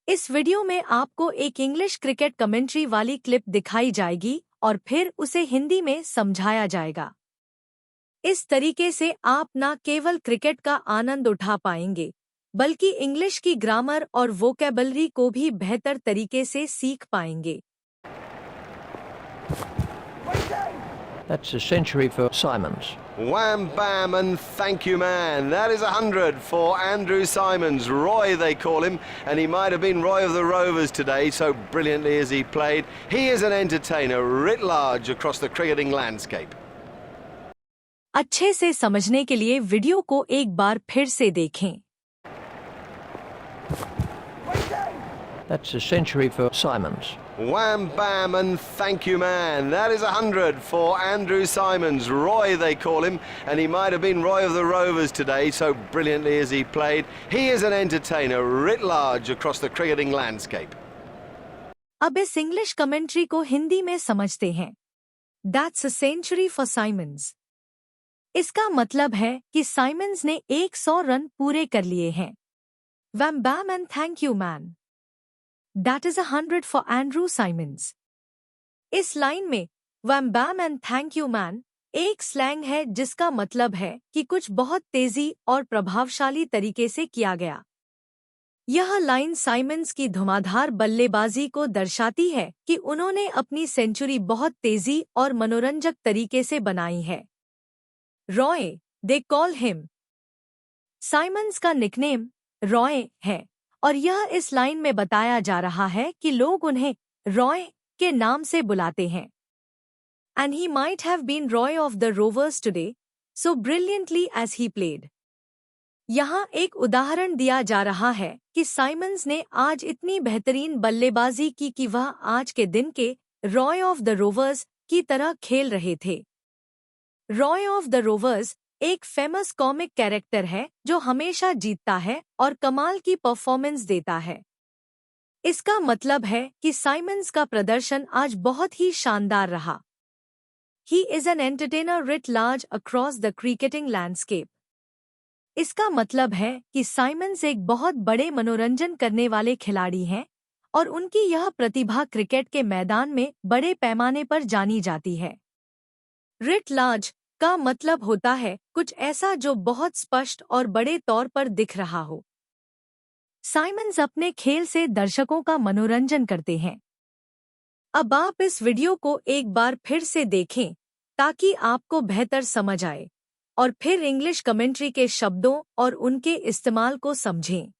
इस वीडियो में आपको एक इंग्लिश क्रिकेट कमेंट्री वाली क्लिप दिखाई जाएगी और फिर उसे हिंदी में समझाया जाएगा। इस तरीके से आप न केवल क्रिकेट का आनंद उठा पाएंगे, बल्कि इंग्लिश की ग्रामर और वोकैबलरी को भी बेहतर तरीके से सीख पाएंगे। That's a century for Simons. Wham, bam, and thank you, man. That is 100 for Andrew Simons. Roy, they call him, and he might have been Roy of the Rovers today, so brilliantly as he played. He is an entertainer writ large across the cricketing landscape. अच्छे से समझने के लिए video को एक बार फिर से देखें। That's a century for Simons. Wham, bam, and thank you, man. That is 100 for Andrew Simons. Roy, they call him, and he might have been Roy of the Rovers today, so brilliantly as he played. He is an entertainer writ large across the cricketing landscape. अब इस English commentary को हिंदी में समझते हैं। That's a century for Simons. इसका मतलब है कि साइमंस ने 100 रन पूरे कर लिए हैं। Wham, bam, and thank you, man. That is 100 for Andrew Simons. इस लाइन में Wham, bam, and thank you, man एक स्लैंग है जिसका मतलब है कि कुछ बहुत तेजी और प्रभावशाली तरीके से किया गया। यह लाइन साइमंस की धुआंधार बल्लेबाजी को दर्शाती है कि उन्होंने अपनी सेंचुरी बहुत तेजी और मनोरंजक तरीके से बनाई है। Roy, they call him. Symonds का निकनेम रॉय है और यह इस लाइन में बताया जा रहा है कि लोग उन्हें रॉय के नाम से बुलाते हैं। And he might have been Roy of the Rovers today, so brilliantly as he played. यहाँ एक उदाहरण दिया जा रहा है कि साइमंस ने आज इतनी बेहतरीन बल्लेबाजी की कि वह आज के दिन के रॉय ऑफ द रोवर्स की तरह खेल रहे थे। रॉय ऑफ द रोवर्स एक फेमस कॉमिक कैरेक्टर है जो हमेशा जीतता है और कमाल की परफॉर्मेंस देता है। इसका मतलब है कि साइमंस का प्रदर्शन आज बहुत ही शानदार रहा। He is an entertainer writ large across the cricketing landscape. इसका मतलब है कि साइमंस एक बहुत बड़े मनोरंजन करने वाले खिलाड़ी हैं और उनकी यह प्रतिभा क्रिकेट के मैदान में बड़े पैमाने पर जानी जाती है। writ large का मतलब होता है कुछ ऐसा जो बहुत स्पष्ट और बड़े तौर पर दिख रहा हो। साइमंस अपने खेल से दर्शकों का मनोरंजन करते हैं। अब आप इस वीडियो को एक बार फिर से देखें ताकि आपको बेहतर समझ आए और फिर इंग्लिश कमेंट्री के शब्दों और उनके इस्तेमाल को समझें।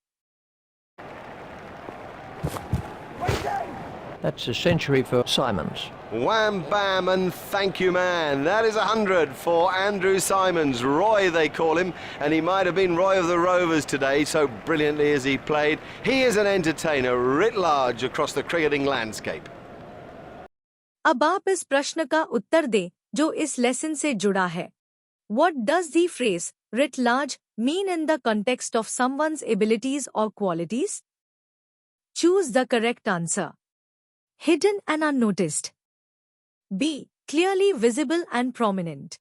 That's a century for Simons. Wham, bam, and thank you, man. That is 100 for Andrew Simons. Roy, they call him, and he might have been Roy of the Rovers today, so brilliantly as he played. He is an entertainer writ large across the cricketing landscape. अब आप इस प्रश्न का उत्तर दें जो इस lesson से जुड़ा है। What does the phrase writ large mean in the context of someone's abilities or qualities? Choose the correct answer. Hidden and unnoticed. B. Clearly visible and prominent.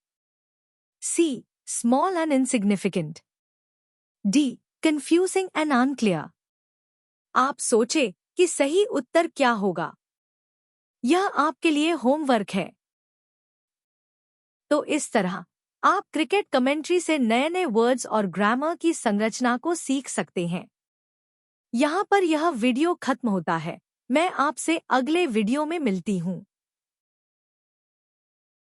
C. Small and insignificant. D. Confusing and unclear. आप सोचें कि सही उत्तर क्या होगा। यह आपके लिए homework है। तो इस तरह आप क्रिकेट कमेंट्री से नए नए वर्ड्स और ग्रामर की संरचना को सीख सकते हैं। यहाँ पर यह वीडियो खत्म होता है। मैं आपसे अगले वीडियो में मिलती हूँ।